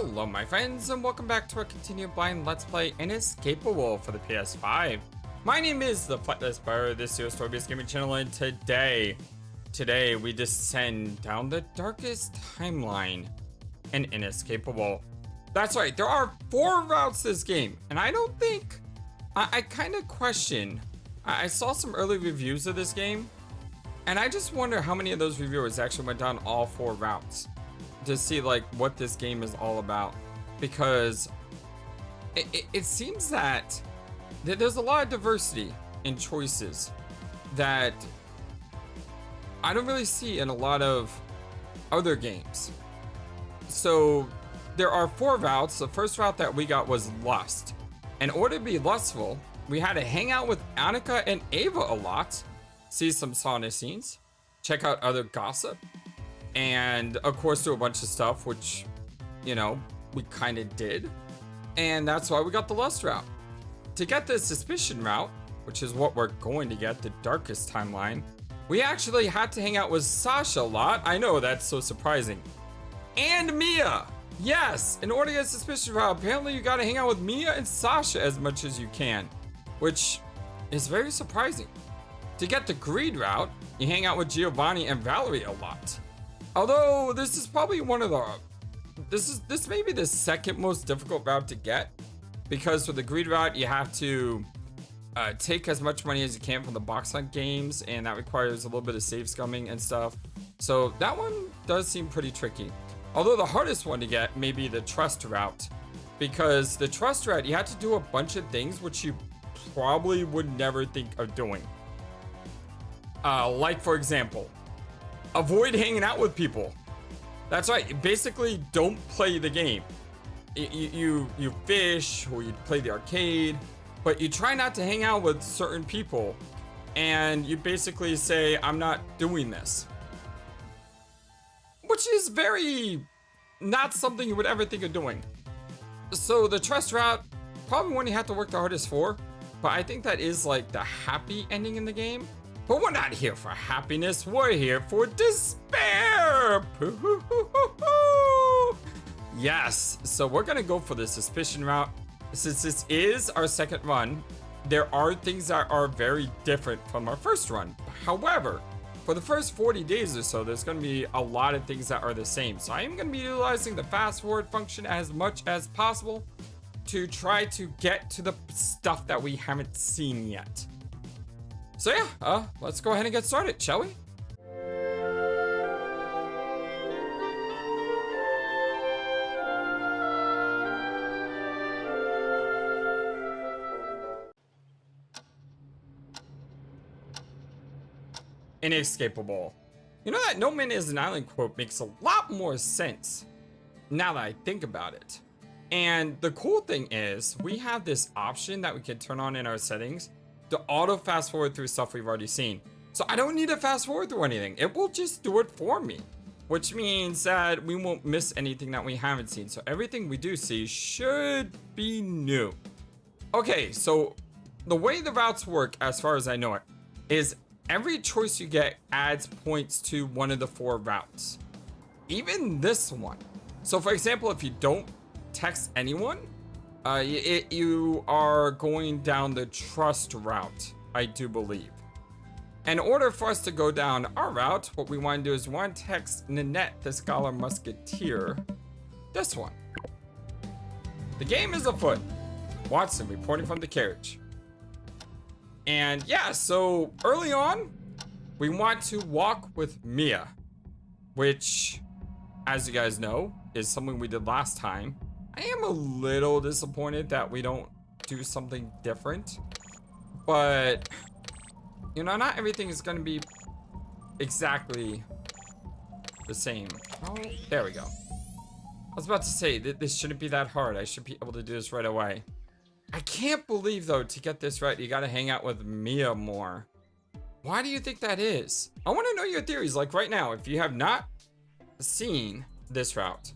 Hello my friends and welcome back to our continued blind Let's Play Inescapable for the PS5. My name is the FlightlessBird, this is your story-based gaming channel, and today we descend down the darkest timeline in Inescapable. That's right, there are 4 routes to this game, and I don't think, I kind of question, I saw some early reviews of this game, and I just wonder how many of those reviewers actually went down all 4 routes to see like what this game is all about, because it seems that there's a lot of diversity in choices that I don't really see in a lot of other games. So there are 4 routes. The first route that we got was Lust. In order to be lustful, we had to hang out with Annika and Ava a lot, see some sauna scenes, check out other gossip, and of course do a bunch of stuff, which, you know, we kind of did. And that's why we got the Lust route. To get the Suspicion route, which is what we're going to get, the darkest timeline, we actually had to hang out with Sasha a lot. I know, that's so surprising. And Mia! Yes, in order to get Suspicion route, apparently you gotta hang out with Mia and Sasha as much as you can, which is very surprising. To get the Greed route, you hang out with Giovanni and Valerie a lot. Although this is probably one of the, this may be the second most difficult route to get, because for the Greed route you have to take as much money as you can from the box hunt games, and that requires a little bit of save scumming and stuff. So that one does seem pretty tricky. Although the hardest one to get may be the Trust route, because the Trust route you have to do a bunch of things which you probably would never think of doing. Like for example, avoid hanging out with people. That's right, basically don't play the game. You fish, or you play the arcade, but you try not to hang out with certain people, and you basically say, I'm not doing this. Which is very not something you would ever think of doing. So the Trust route, probably one you have to work the hardest for, but I think that is like the happy ending in the game. But we're not here for happiness, we're here for despair! Yes, so we're gonna go for the Suspicion route. Since this is our second run, there are things that are very different from our first run. However, for the first 40 days or so, there's gonna be a lot of things that are the same. So I am gonna be utilizing the fast forward function as much as possible to try to get to the stuff that we haven't seen yet. So yeah, let's go ahead and get started, shall we? Inescapable. You know, that no man is an island quote makes a lot more sense now that I think about it. And the cool thing is, we have this option that we can turn on in our settings to auto fast forward through stuff we've already seen. So I don't need to fast forward through anything. It will just do it for me, which means that we won't miss anything that we haven't seen. So everything we do see should be new. Okay, so the way the routes work, as far as I know it, is every choice you get adds points to one of the 4 routes. Even this one. So for example, if you don't text anyone, you are going down the Trust route, I do believe. In order for us to go down our route, what we want to do is we want to text Nanette, the Scholar Musketeer, this one. The game is afoot. Watson reporting from the carriage. And yeah, so early on, we want to walk with Mia, which, as you guys know, is something we did last time. I am a little disappointed that we don't do something different, but you know, not everything is going to be exactly the same. Oh, there we go. I was about to say that this shouldn't be that hard. I should be able to do this right away. I can't believe though, to get this right, you got to hang out with Mia more. Why do you think that is? I want to know your theories. Like right now, if you have not seen this route,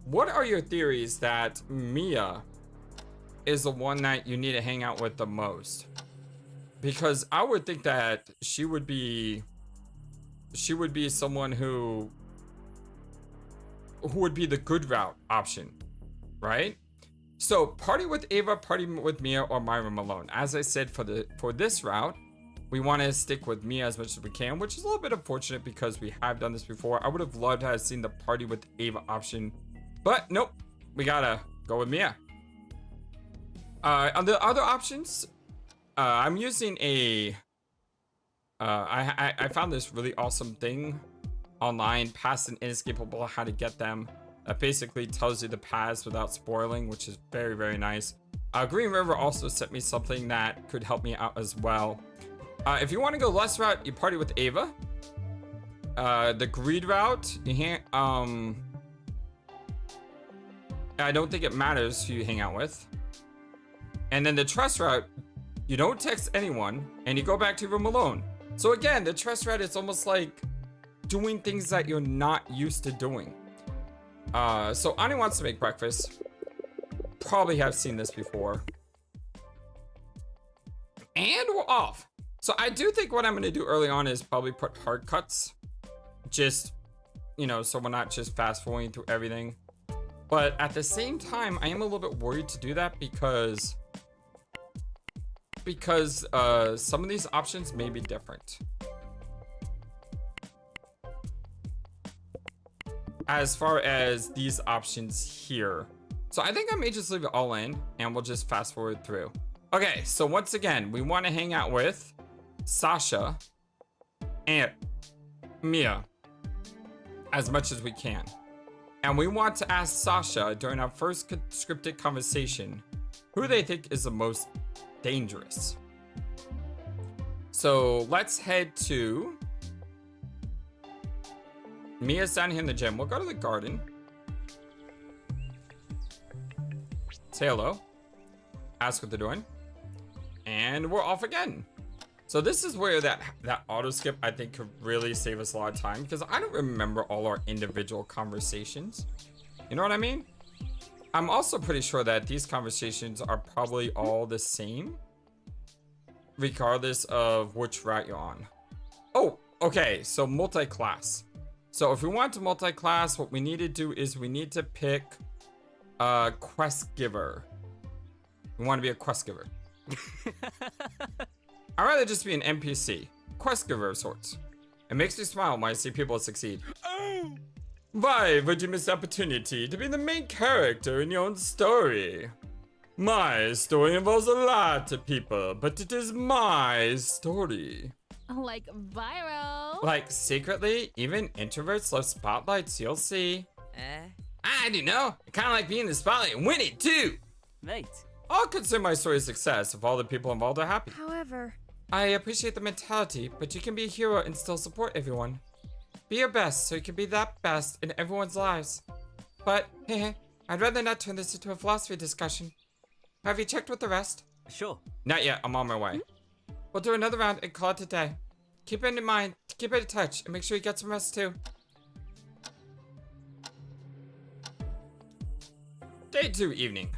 what are your theories that Mia is the one that you need to hang out with the most? Because I would think that she would be someone who would be the good route option. right? So party with Ava, party with Mia, or my room alone. As I said, for this route, we want to stick with Mia as much as we can, which is a little bit unfortunate because we have done this before. I would have loved to have seen the party with Ava option, but nope, we gotta go with Mia. On the other options, I'm using a I found this really awesome thing online, Paths and Inescapable, how to get them. That basically tells you the paths without spoiling, which is very, very nice. Green River also sent me something that could help me out as well. If you want to go less route, you party with Ava. The greed route, I don't think it matters who you hang out with. And then the trust route, you don't text anyone and you go back to your room alone. So again, the trust route is almost like doing things that you're not used to doing. So Ani wants to make breakfast. Probably have seen this before. And we're off. So I do think what I'm going to do early on is probably put hard cuts. Just, you know, so we're not just fast forwarding through everything. But at the same time, I am a little bit worried to do that because some of these options may be different. As far as these options here. So I think I may just leave it all in and we'll just fast forward through. Okay, so once again, we want to hang out with Sasha and Mia as much as we can. And we want to ask Sasha during our first scripted conversation who they think is the most dangerous. So let's head to Mia's down here in the gym. We'll go to the garden. Say hello. Ask what they're doing. And we're off again. So this is where that auto skip I think could really save us a lot of time because I don't remember all our individual conversations. You know what I mean? I'm also pretty sure that these conversations are probably all the same regardless of which route you're on. Oh, okay. So multi-class. So if we want to multi-class, what we need to do is we need to pick a quest giver. We want to be a quest giver. I'd rather just be an NPC, quest giver of sorts. It makes me smile when I see people succeed. Why would you miss the opportunity to be the main character in your own story? My story involves a lot of people, but it is my story. Like viral. Like secretly, even introverts love spotlights, you'll see. I do know. I kind of like being in the spotlight and win it too. Right. I'll consider my story a success if all the people involved are happy. However, I appreciate the mentality, but you can be a hero and still support everyone. Be your best so you can be that best in everyone's lives. But, I'd rather not turn this into a philosophy discussion. Have you checked with the rest? Sure. Not yet, I'm on my way. We'll do another round and call it a day. Keep it in mind, keep it in touch, and make sure you get some rest too. Day 2 evening.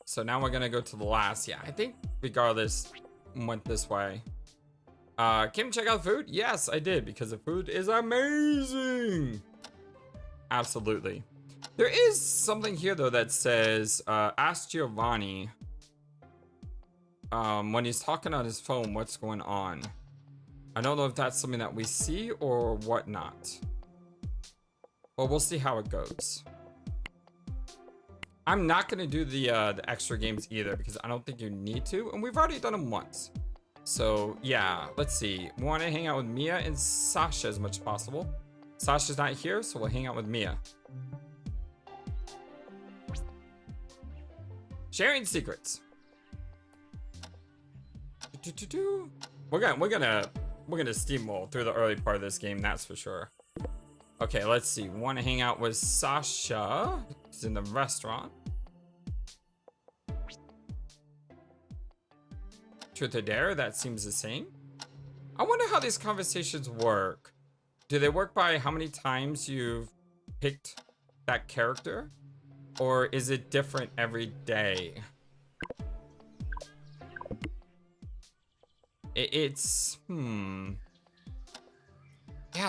So now we're gonna go to the last. Yeah, I think regardless went this way. Came to check out the food? Yes, I did because the food is amazing. Absolutely. There is something here though that says, ask Giovanni when he's talking on his phone what's going on. I don't know if that's something that we see or whatnot. But we'll see how it goes. I'm not gonna do the extra games either because I don't think you need to, and we've already done them once. So yeah, let's see. We want to hang out with Mia and Sasha as much as possible. Sasha's not here, so we'll hang out with Mia. Sharing secrets. We're gonna steamroll through the early part of this game, that's for sure. Okay, let's see. We want to hang out with Sasha. He's in the restaurant. Truth or dare, that seems the same. I wonder how these conversations work. Do they work by how many times you've picked that character? Or is it different every day? It's yeah,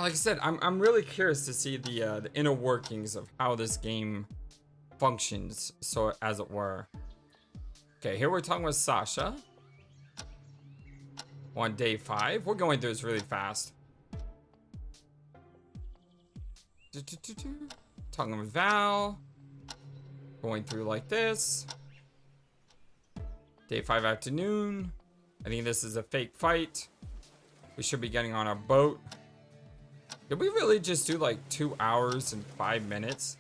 like I said, I'm really curious to see the inner workings of how this game functions, so as it were. Okay, here we're talking with Sasha. On day 5. We're going through this really fast. Talking with Val. Going through like this. Day 5 afternoon. I think this is a fake fight. We should be getting on our boat. Did we really just do like 2 hours and 5 minutes?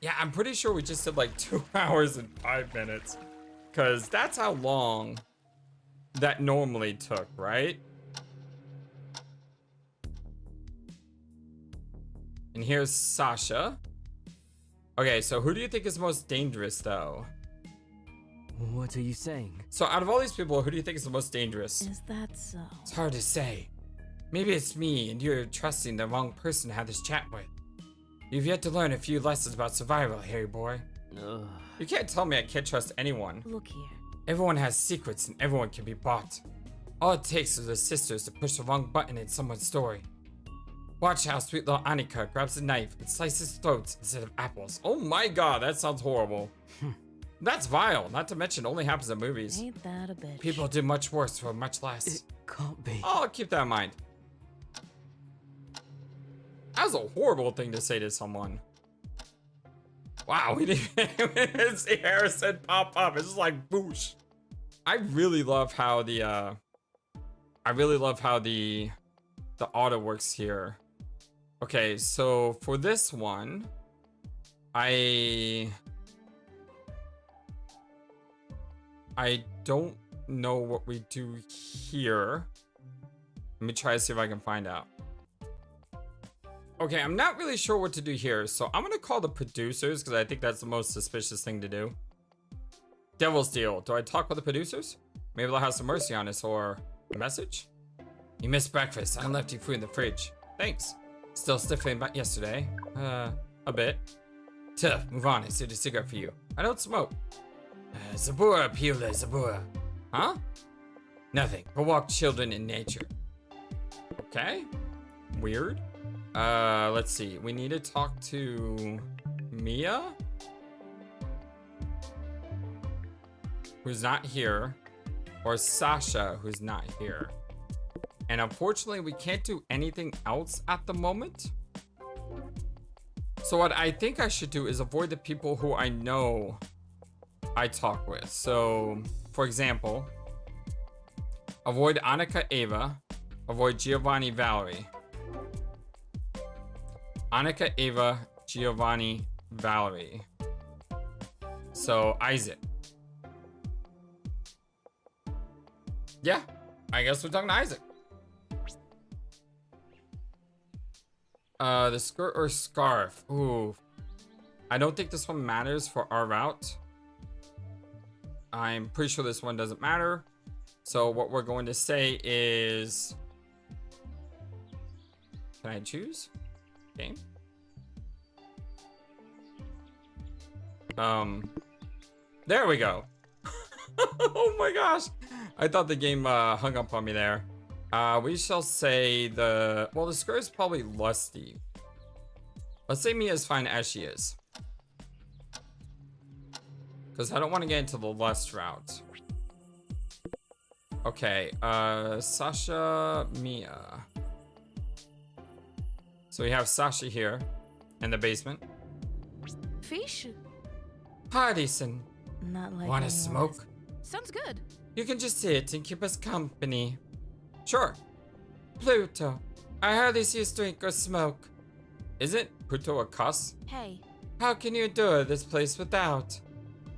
Yeah, I'm pretty sure we just did like 2 hours and 5 minutes. Because that's how long that normally took, right? And here's Sasha. Okay, so who do you think is most dangerous, though? What are you saying? So out of all these people, who do you think is the most dangerous? Is that so? It's hard to say. Maybe it's me, and you're trusting the wrong person to have this chat with. You've yet to learn a few lessons about survival, Harry boy. Ugh. You can't tell me I can't trust anyone. Look here. Everyone has secrets, and everyone can be bought. All it takes is the sisters to push the wrong button in someone's story. Watch how sweet little Annika grabs a knife and slices throats instead of apples. Oh my god, that sounds horrible. That's vile, not to mention it only happens in movies. Ain't that a bitch? People do much worse for much less. It can't be. Oh, I'll keep that in mind. That was a horrible thing to say to someone. Wow, we didn't even see Harrison pop up. It's just like boosh. I really love how the the auto works here. Okay, so for this one, I don't know what we do here. Let me try to see if I can find out. Okay, I'm not really sure what to do here, so I'm gonna call the producers because I think that's the most suspicious thing to do. Devil's Deal. Do I talk with the producers? Maybe they'll have some mercy on us, or a message? You missed breakfast. I left you food in the fridge. Thanks. Still sniffing about yesterday. A bit. Tough. Move on. I saved a cigarette for you. I don't smoke. Zabura, Pula, Zabura. Huh? Nothing. Go walk children in nature. Okay. Weird. Let's see. We need to talk to Mia, who's not here, or Sasha, who's not here. And unfortunately, we can't do anything else at the moment. So what I think I should do is avoid the people who I know I talk with. So, for example, avoid Annika Ava, avoid Giovanni Valerie. Annika Ava, Giovanni Valerie. So, Isaac. Yeah, I guess we're talking to Isaac. The skirt or scarf? Ooh. I don't think this one matters for our route. I'm pretty sure this one doesn't matter. So what we're going to say is... Can I choose? Game? There we go. Oh my gosh. I thought the game hung up on me there. We shall say the skirt is probably lusty. Let's say Mia's fine as she is. Because I don't want to get into the lust route. Okay, Sasha, Mia. So we have Sasha here in the basement. Fish? Partisan. Not like Wanna anyone smoke? else. Sounds good. You can just sit and keep us company. Sure. Pluto, I hardly see you drink or smoke. Isn't Pluto a cuss? Hey. How can you endure this place without?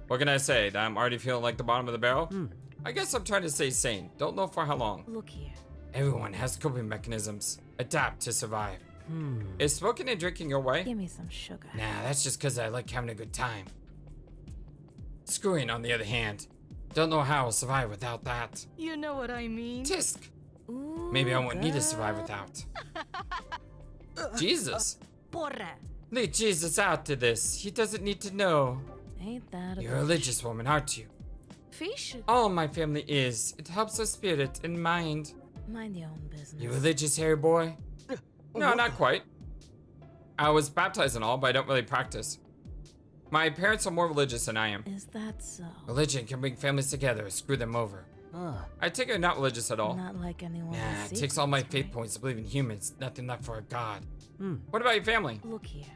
What can I say? That I'm already feeling like the bottom of the barrel? I guess I'm trying to stay sane. Don't know for how long. Look here. Everyone has coping mechanisms. Adapt to survive. Is smoking and drinking your way? Give me some sugar. Nah, that's just because I like having a good time. Screwing, on the other hand. Don't know how I'll survive without that. You know what I mean. Tisk! Ooh, Maybe I won't need to girl. survive without. Jesus! Porra. Leave Jesus out to this. He doesn't need to know. Ain't that a You're a bitch. religious woman, aren't you? Fish? All my family is. It helps our spirit and mind. Mind your own business. You religious, Harry boy? No, not quite. I was baptized and all, but I don't really practice. My parents are more religious than I am. Is that so? Religion can bring families together or screw them over. I take it not religious at all. Not like anyone. Nah, with it takes all my secrets, faith right? points to believe in humans. Nothing left for a god. Hmm. What about your family? Look here.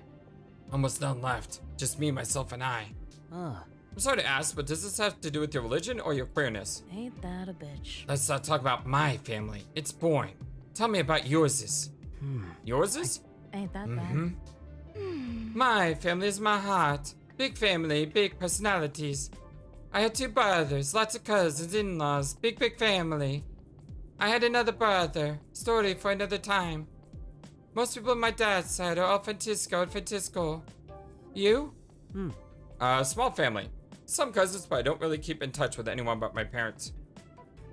Almost none left. Just me, myself, and I. Ah. I'm sorry to ask, but does this have to do with your religion or your queerness? Ain't that a bitch? Let's not talk about my family. It's boring. Tell me about yourses. Yourses? Ain't that Mm-hmm. bad? My family is my heart. Big family, big personalities. I had 2 brothers, lots of cousins, in-laws, big family. I had another brother. Story for another time. Most people on my dad's side are all Francisco. You? Small family. Some cousins, but I don't really keep in touch with anyone but my parents.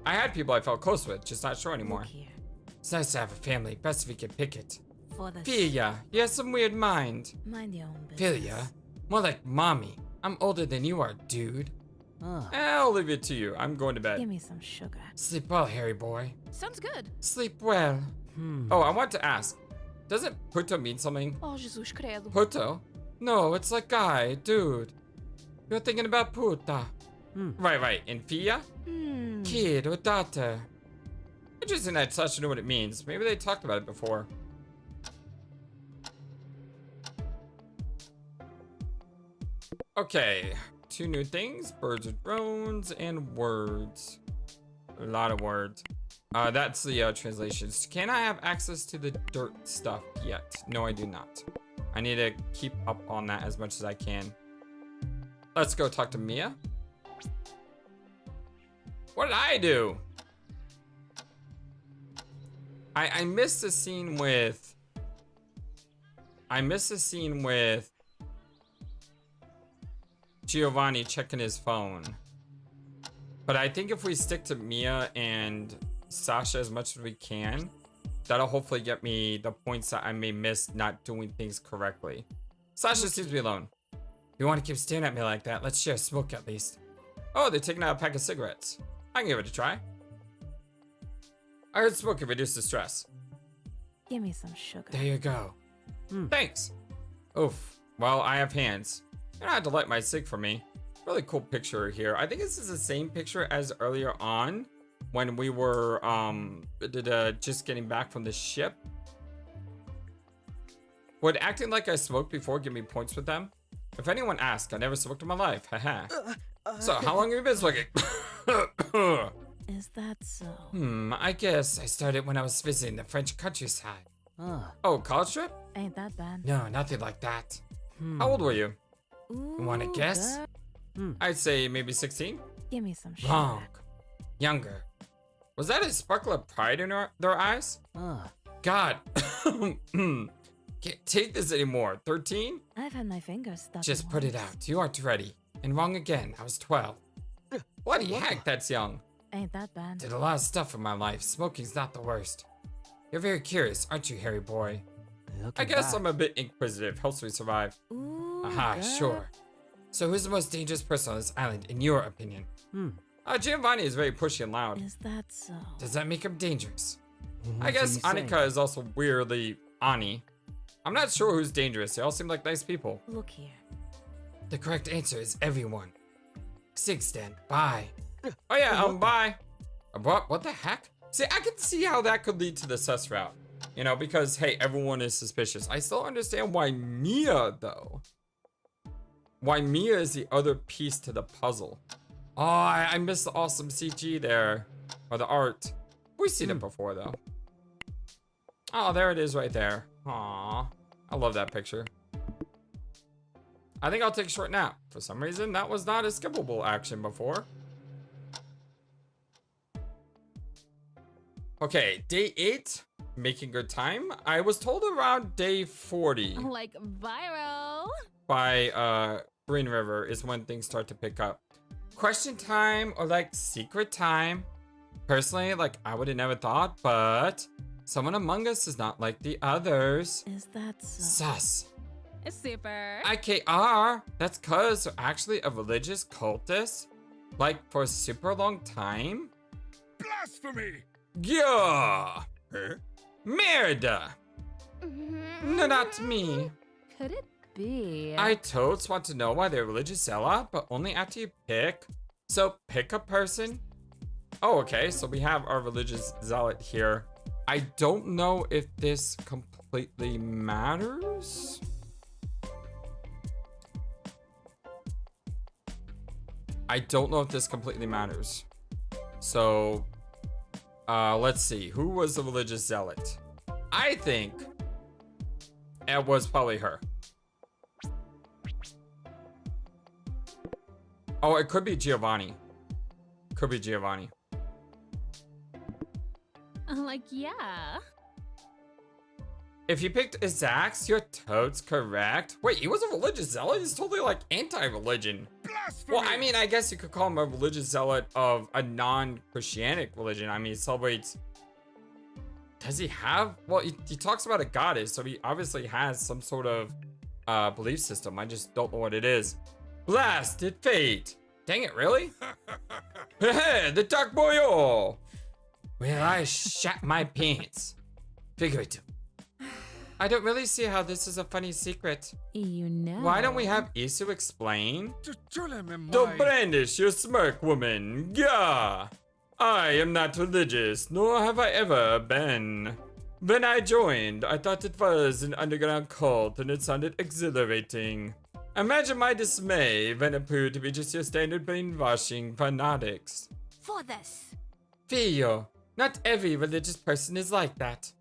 I had people I felt close with, just not sure anymore. Look here. It's nice to have a family, best if we can pick it. For the Philia, you have some weird mind. mind your own business. Philia? More like mommy. I'm older than you are, dude. Ah. I'll leave it to you. I'm going to Give bed. me some sugar. Sleep well, Harry boy. Sounds good. Sleep well. Oh, I want to ask. Doesn't puto mean something? Oh, Jesus credo. Puto? No, it's like guy, dude. You're thinking about puta. Right. And Fia? Kid or daughter. Interesting that Sasha knew what it means. Maybe they talked about it before. Okay, 2 new things. Birds or drones and words. A lot of words. That's the translations. Can I have access to the dirt stuff yet? No, I do not. I need to keep up on that as much as I can. Let's go talk to Mia. What did I do? I missed the scene with... Giovanni checking his phone. But I think if we stick to Mia and Sasha as much as we can, that'll hopefully get me the points that I may miss not doing things correctly. Sasha seems to be alone. If you want to keep staring at me like that, let's share a smoke at least. Oh, they're taking out a pack of cigarettes. I can give it a try. I heard smoking reduces stress. Give me some sugar. There you go. Thanks. Oof. Well, I have hands. You don't have to light my cig for me. Really cool picture here. I think this is the same picture as earlier on when we were just getting back from the ship. Would acting like I smoked before give me points with them? If anyone asks, I never smoked in my life. Haha. So, how long have you been smoking? Is that so? I guess I started when I was visiting the French countryside. Ah. Oh, college trip? Ain't that bad? No, nothing like that. How old were you? Ooh, You wanna guess? girl. I'd say maybe 16. Give me some sugar. Wrong. Younger. Was that a sparkle of pride in their eyes? Ah. God. Can't take this anymore. 13? I've had my fingers stuck. Just in put it once. out. You aren't ready. And wrong again. I was 12. Bloody heck, that's young. Ain't that bad? Did a lot of stuff in my life. Smoking's not the worst. You're very curious, aren't you, Harry boy? I guess I'm a bit inquisitive. Helps me survive. Ooh, Aha, girl. sure. So who's the most dangerous person on this island, in your opinion? Giovanni is very pushy and loud. Is that so? Does that make him dangerous? What I are guess you saying? Annika is also weirdly Ani. I'm not sure who's dangerous. They all seem like nice people. Look here. The correct answer is everyone. Sig stand. Bye. Oh yeah, bye. What the heck? See, I can see how that could lead to the sus route. You know, because, hey, everyone is suspicious. I still understand why Mia, though. Why Mia is the other piece to the puzzle. Oh, I missed the awesome CG there. Or the art. We've seen it before, though. Oh, there it is right there. Aw, I love that picture. I think I'll take a short nap. For some reason, that was not a skippable action before. Okay, day 8, making good time. I was told around day 40 Like viral. by Green River is when things start to pick up. Question time or like secret time. Personally, like I would have never thought, but someone among us is not like the others. Is that so? Sus. Super. IKR, that's cause they're actually a religious cultist, like for a super long time. Blasphemy! Yeah, Huh? merda. No, not me. Could it be? I totes want to know why they're religious zealot, but only after you pick. So pick a person. Oh, okay, so we have our religious zealot here. I don't know if this completely matters. I don't know if this completely matters. So, let's see. Who was the religious zealot? I think it was probably her. Oh, it could be Giovanni. Could be Giovanni. Like, yeah. If you picked Isaac's, you're totes correct. Wait, he was a religious zealot? He's totally like anti-religion. Blasphemy! Well, I mean, I guess you could call him a religious zealot of a non-Christianic religion. I mean, he celebrates... Does he have... Well, he talks about a goddess, so he obviously has some sort of belief system. I just don't know what it is. Blasted fate! Dang it, really? Hey, the dark boy! Well, I shat my pants. Figurative. I don't really see how this is a funny secret. You know. Why don't we have Isu explain? Don't Don't brandish your smirk, woman. Gah! I am not religious, nor have I ever been. When I joined, I thought it was an underground cult and it sounded exhilarating. Imagine my dismay when it proved to be just your standard brainwashing fanatics. For this. Fio, not every religious person is like that.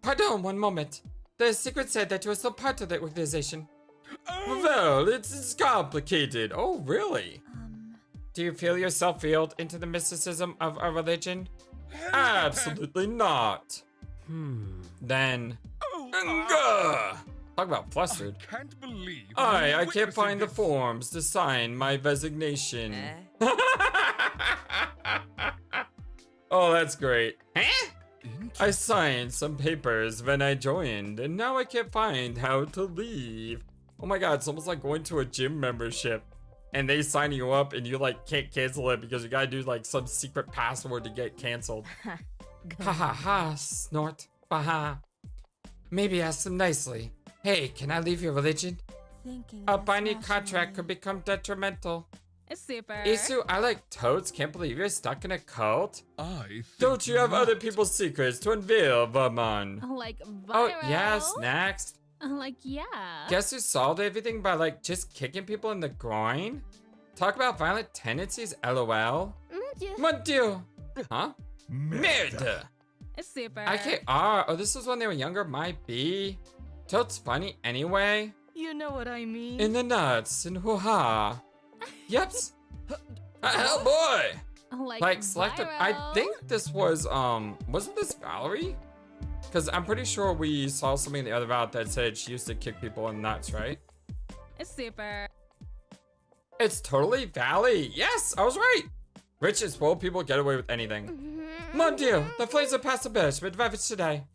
Pardon, one moment. The secret said that you were still part of the organization. Well, it's complicated. Oh, really? Do you feel yourself reeled into the mysticism of a religion? Absolutely not. Then... Gah! Talk about flustered. Can't believe I can't find the forms to sign my resignation. Oh, that's great. Huh? I signed some papers when I joined, and now I can't find how to leave. Oh my god, it's almost like going to a gym membership, and they sign you up, and you like can't cancel it because you gotta do like some secret password to get canceled. Ha ha ha, snort. Baha. Maybe ask them nicely. Hey, can I leave your religion? A binding contract could become detrimental. Super. Isu, I like toads. Can't believe you're stuck in a cult. I think Don't you have not. other people's secrets to unveil, Vaman? Like, viral. Oh, yes, next. Like, yeah. Guess who solved everything by like just kicking people in the groin? Talk about violent tendencies, lol. Mon Dieu. Huh? Merde. Super. IKR. Oh, this was when they were younger. Might be. Toad's funny anyway. You know what I mean. In the nuts and hoo-ha. Yeps. Oh boy. Like selected. I viral. think this was wasn't this Valerie? Because I'm pretty sure we saw something in the other route that said she used to kick people in the nuts, right? Super. It's totally Valley. Yes, I was right. Rich and spoiled people get away with anything. Mon Dieu, the flames are past the burst, but ravaged today.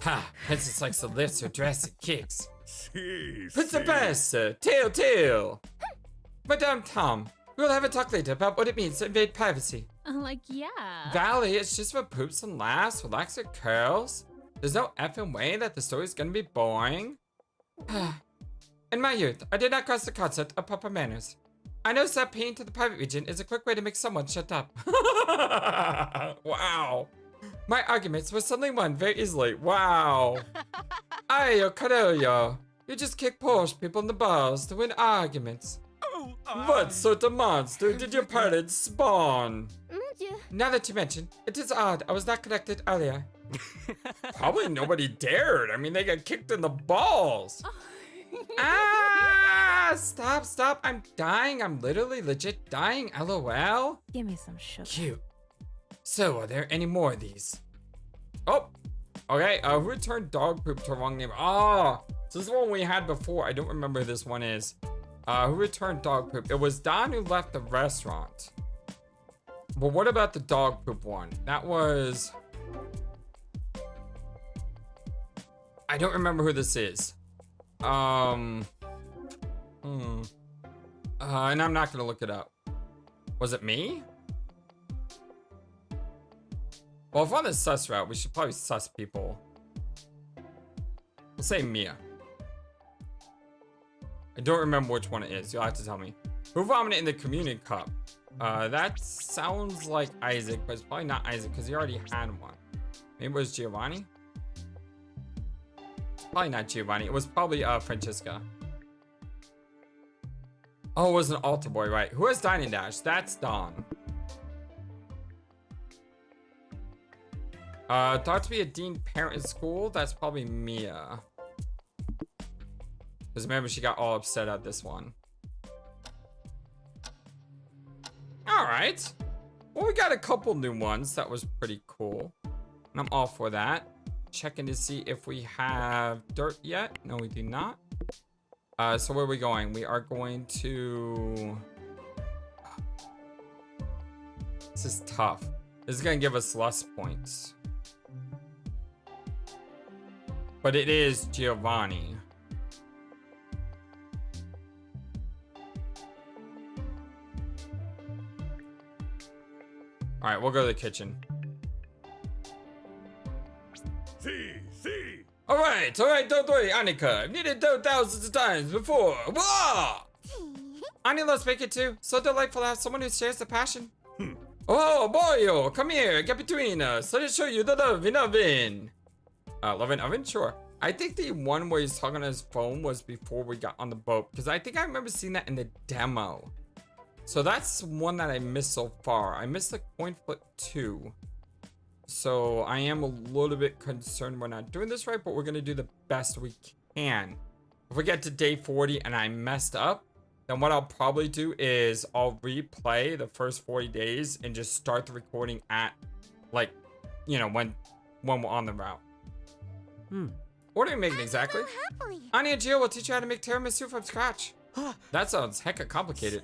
Ha, Princess likes to lift her dress and kicks. Princess, tail. Madame Tom, we'll have a talk later about what it means to invade privacy. Like, yeah. Valley, it's just for poops and laughs, relax your curls. There's no effing way that the story's gonna be boring. In my youth, I did not cross the concept of proper manners. I know that peeing to the private region is a quick way to make someone shut up. Wow. My arguments were suddenly won very easily. Wow. Ayo, Carollo. You just kick Porsche people in the balls to win arguments. What sort of monster did your parents spawn? Now that you mention, it is odd I was not connected earlier. Probably nobody dared. I mean, they got kicked in the balls. Stop. I'm dying. I'm literally legit dying. LOL. Give me some sugar. Cute. So, are there any more of these? Oh, okay. Who returned dog poop to the wrong name? Oh, so this is one we had before. I don't remember who this one is. Who returned dog poop? It was Don who left the restaurant. But what about the dog poop one? That was... I don't remember who this is. And I'm not gonna look it up. Was it me? Well, if on the sus route, we should probably sus people. We'll say Mia. I don't remember which one it is. You'll have to tell me. Who vomited in the communion cup? That sounds like Isaac, but it's probably not Isaac because he already had one. Maybe it was Giovanni? Probably not Giovanni. It was probably Francesca. Oh, it was an altar boy, right? Who has Dine and Dash? That's Dawn. Thought to be a dean parent in school? That's probably Mia. Because remember, she got all upset at this one. Alright. Well, we got a couple new ones. That was pretty cool. And I'm all for that. Checking to see if we have dirt yet. No, we do not. So where are we going? We are going to... This is tough. This is going to give us less points. But it is Giovanni. All right, we'll go to the kitchen. See. All right, don't worry, Annika. I've needed dough thousands of times before. Whoa! Annie loves bacon too. So delightful to have someone who shares the passion. Oh, boyo, come here, get between us. Let us show you the love in oven. Love in oven? Sure. I think the one where he's talking on his phone was before we got on the boat, because I think I remember seeing that in the demo. So that's one that I missed so far. I missed the coin flip too. So I am a little bit concerned we're not doing this right, but we're going to do the best we can. If we get to day 40 and I messed up, then what I'll probably do is I'll replay the first 40 days and just start the recording at, like, you know, when we're on the route. What are you making exactly? Anya and Gio will teach you how to make tiramisu from scratch. That sounds hecka complicated.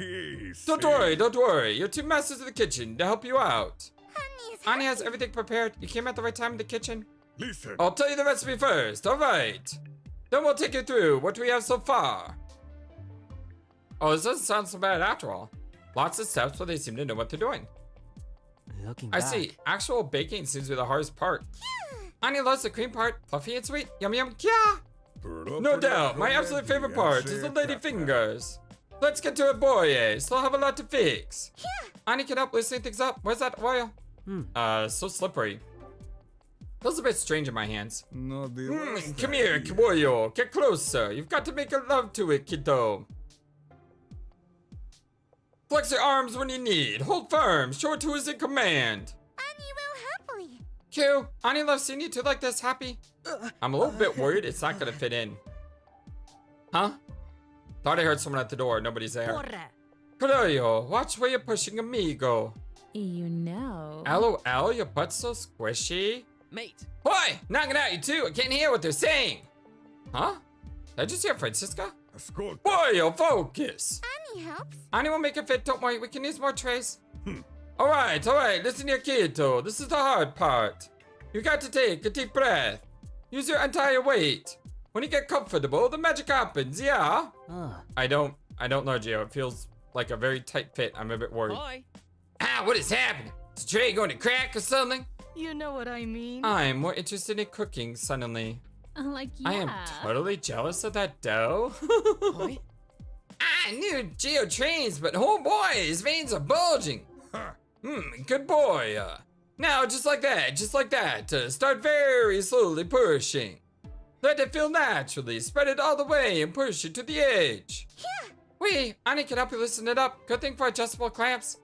Don't worry. Your two masters in the kitchen to help you out. Anya has everything prepared. You came at the right time in the kitchen. Listen. I'll tell you the recipe first. All right. Then we'll take you through what we have so far. Oh, this doesn't sound so bad after all. Lots of steps, but they seem to know what they're doing. Looking I back. see. Actual baking seems to be the hardest part. Anya loves the cream part. Fluffy and sweet. Yum yum. Yeah. No doubt. My absolute favorite part is the lady fingers. Let's get to it, boy. Still have a lot to fix. Anya can help loosen things up. Where's that oil? So slippery. Feels a bit strange in my hands. Come here, Kiboyo. Get closer. You've got to make a love to it, kiddo. Flex your arms when you need. Hold firm. Show it to who's in command. Annie will happily. Q, Annie loves seeing you two like this, happy. I'm a little bit worried it's not gonna fit in. Huh? Thought I heard someone at the door. Nobody's there. Cloyo, watch where you're pushing, amigo. You know. LOL, your butt's so squishy. Mate. Boy, knocking out you too. I can't hear what they're saying. Huh? Did I just hear Francisca? Boy, focus. Annie helps. Annie will make it fit. Don't worry, we can use more trays. All right. Listen here, kiddo. This is the hard part. You got to take a deep breath. Use your entire weight. When you get comfortable, the magic happens. Yeah. I don't know, Gio. It feels like a very tight fit. I'm a bit worried. Bye. Ah, what is happening? Is the tray going to crack or something? You know what I mean. I'm more interested in cooking suddenly. Like, yeah. I am totally jealous of that dough. Boy. I knew Gio trains, but oh boy, his veins are bulging. Good boy. Now, just like that. Start very slowly pushing. Let it feel naturally. Spread it all the way and push it to the edge. Wait, Annie can help you loosen it up. Good thing for adjustable clamps.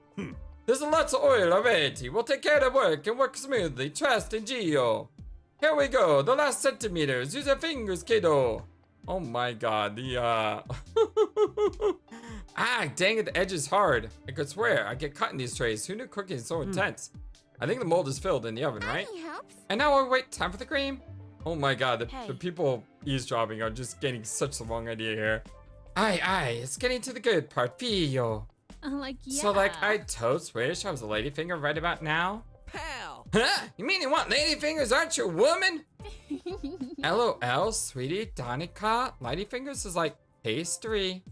There's lots of oil already. We'll take care of the work and work smoothly. Trust in Gio. Here we go. The last centimeters. Use your fingers, kiddo. Oh my god. Dang it. The edge is hard. I could swear I get cut in these trays. Who knew cooking is so intense? I think the mold is filled in the oven, right? Annie helps. And now we wait. Time for the cream. Oh my god. The Hey. people eavesdropping are just getting such the wrong idea here. Aye. It's getting to the good part. Fio. Like, yeah. So, like, I totes wish I was a ladyfinger right about now. Pal. Huh? You mean you want ladyfingers? Aren't you a woman? LOL, sweetie, Danica. Ladyfingers is like pastry.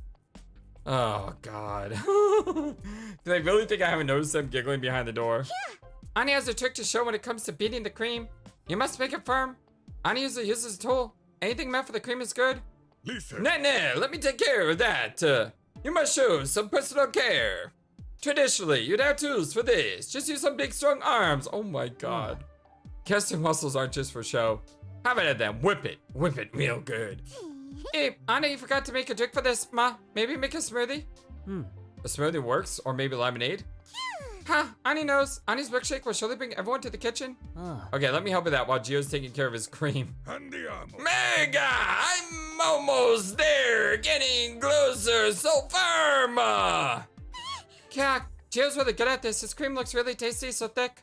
Oh, God. Do they really think I haven't noticed them giggling behind the door? Annie has a trick to show when it comes to beating the cream. You must make it firm. Annie usually uses a tool. Anything meant for the cream is good. Listen. Nah, let me take care of that. You must show some personal care. Traditionally, you'd have tools for this. Just use some big strong arms. Oh my god. Guess your muscles aren't just for show. How about it then? Whip it real good. Hey, Anna, you forgot to make a drink for this, Ma. Maybe make a smoothie? A smoothie works, or maybe lemonade? Huh, Annie knows. Annie's milkshake will surely bring everyone to the kitchen. Okay, let me help with that while Gio's taking care of his cream. Andiamo. Mega! I'm almost there! Getting closer, so firm! Yeah, Gio's really good at this. His cream looks really tasty, so thick.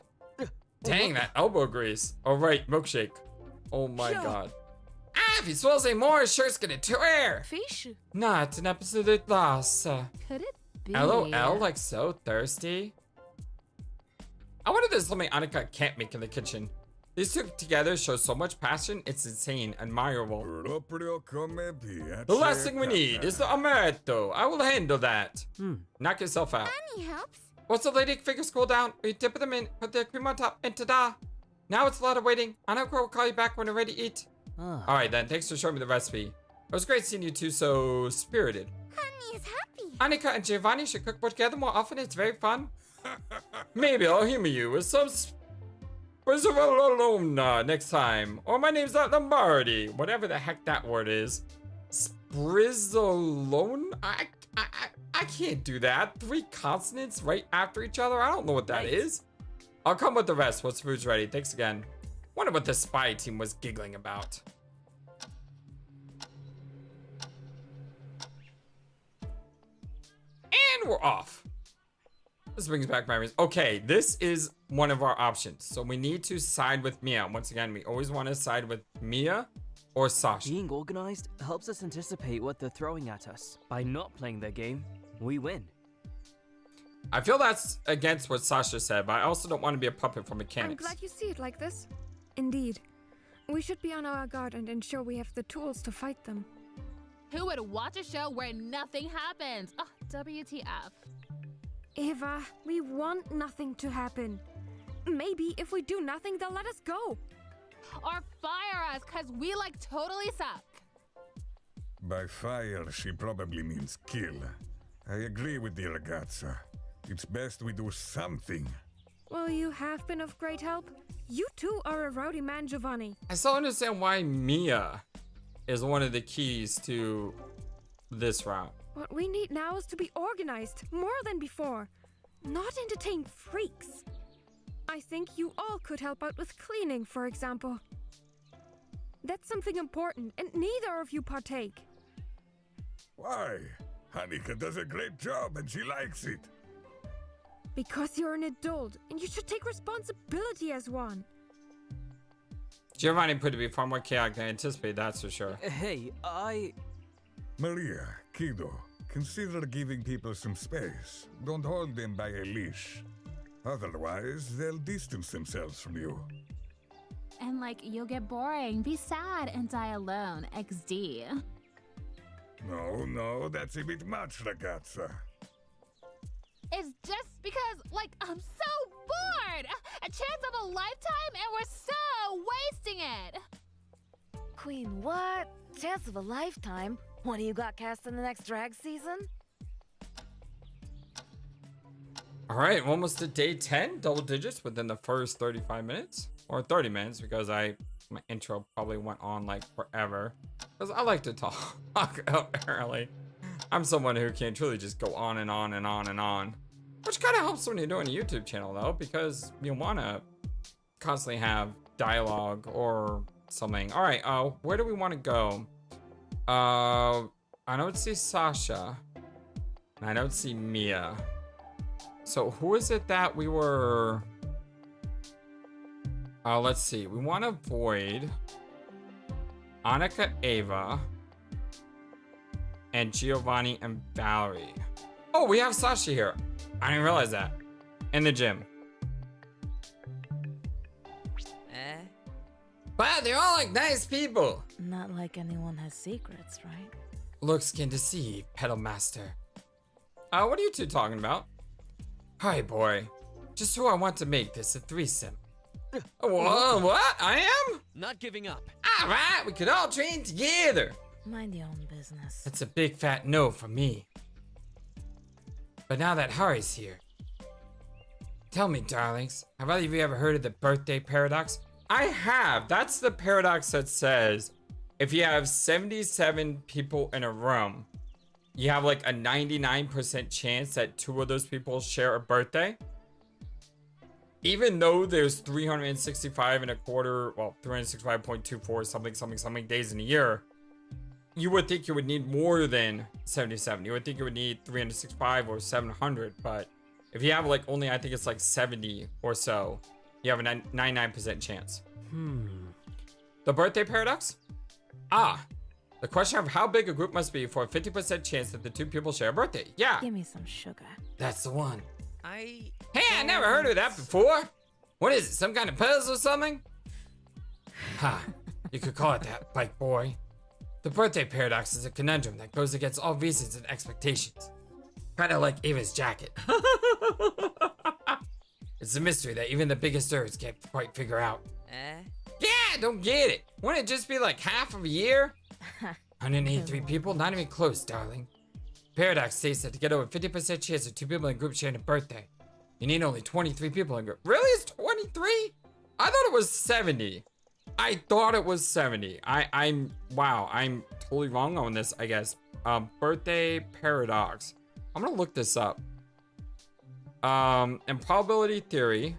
Dang, that elbow grease. Oh, right, milkshake. Oh my god. If he swells anymore, his shirt's gonna tear! Fish? Not an absolute loss. Could it be? LOL, like so thirsty. I wonder if there's something Annika can't make in the kitchen. These two together show so much passion, it's insane, admirable. Proprio come piace. The last thing we need is the amaretto. I will handle that. Knock yourself out. Annie helps. Once the lady figures cool down, we dip them in, put the cream on top, and ta-da! Now it's a lot of waiting. Annika will call you back when we're ready to eat. Alright then, thanks for showing me the recipe. It was great seeing you two so spirited. Annie is happy. Annika and Giovanni should cook more together more often, it's very fun. Maybe I'll humor you with some Sprizzolona next time. Or my name's not Lombardi. Whatever the heck that word is. Sprizzolona? I can't do that. 3 consonants right after each other? I don't know what that is. I'll come with the rest once food's ready. Thanks again. Wonder what the spy team was giggling about. And we're off. This brings back memories. Okay, this is one of our options. So we need to side with Mia. Once again, we always want to side with Mia or Sasha. Being organized helps us anticipate what they're throwing at us. By not playing their game, we win. I feel that's against what Sasha said, but I also don't want to be a puppet for I'm mechanics. glad you see it like this. Indeed. We should be on our guard and ensure we have the tools to fight them. Who would watch a show where nothing happens? Oh, WTF. Eva, we want nothing to happen. Maybe if we do nothing, they'll let us go. Or fire us, cause we like totally suck. By fire, she probably means kill. I agree with the ragazza. It's best we do something. Well, you have been of great help. You too are a rowdy man, Giovanni. I still understand why Mia is one of the keys to this route. What we need now is to be organized, more than before. Not entertain freaks. I think you all could help out with cleaning, for example. That's something important, and neither of you partake. Why? Annika does a great job and she likes it. Because you're an adult, and you should take responsibility as one. Giovanni proved to be far more chaotic than I anticipated, that's for sure. Hey, Maria, kiddo, consider giving people some space. Don't hold them by a leash. Otherwise, they'll distance themselves from you. And like, you'll get boring, be sad, and die alone. XD. No, that's a bit much, ragazza. It's just because, like, I'm so bored! A chance of a lifetime, and we're so wasting it! Queen, what? Chance of a lifetime? What do you got cast in the next drag season? Alright, almost to day 10, double digits within the first 35 minutes. Or 30 minutes, because my intro probably went on like forever. Because I like to talk early. I'm someone who can truly just go on and on and on and on. Which kind of helps when you're doing a YouTube channel though, because you want to constantly have dialogue or something. Alright, where do we want to go? I don't see Sasha. And I don't see Mia. So who is it that we were... let's see. We want to avoid Annika, Ava, and Giovanni and Valerie. Oh, we have Sasha here. I didn't realize that. In the gym. Wow, they're all like nice people. Not like anyone has secrets, right? Looks can deceive, pedal master. What are you two talking about? Hi, boy. Just who I want to make this a threesome. Whoa, what? I am? not giving up. All right, we could all train together. Mind your own business. business. That's a big fat no for me. But now that Hari's here, tell me, darlings, have either of you ever heard of the birthday paradox? I have. That's the paradox that says if you have 77 people in a room, you have like a 99% chance that 2 of those people share a birthday. Even though there's 365 and a quarter, well, 365.24 something days in a year, you would think you would need more than 77. You would think you would need 365 or 700, but if you have like only, I think it's like 70 or so, you have a 99% chance. The birthday paradox? The question of how big a group must be for a 50% chance that the 2 people share a birthday. Yeah, Give me some sugar. that's the one. I Never heard of that before. What is it, some kind of puzzle or something? You could call it that, bike boy. The birthday paradox is a conundrum that goes against all reasons and expectations. Kinda like Ava's jacket. It's a mystery that even the biggest nerds can't quite figure out. Yeah, don't get it. Wouldn't it just be like half of a year? 183 people? Not even close, darling. Paradox states that to get over 50% chance of 2 people in a group sharing a birthday, you need only 23 people in a group. Really? It's 23? I thought it was 70. I thought it was 70. I'm totally wrong on this, I guess. Birthday paradox. I'm gonna look this up. In probability theory.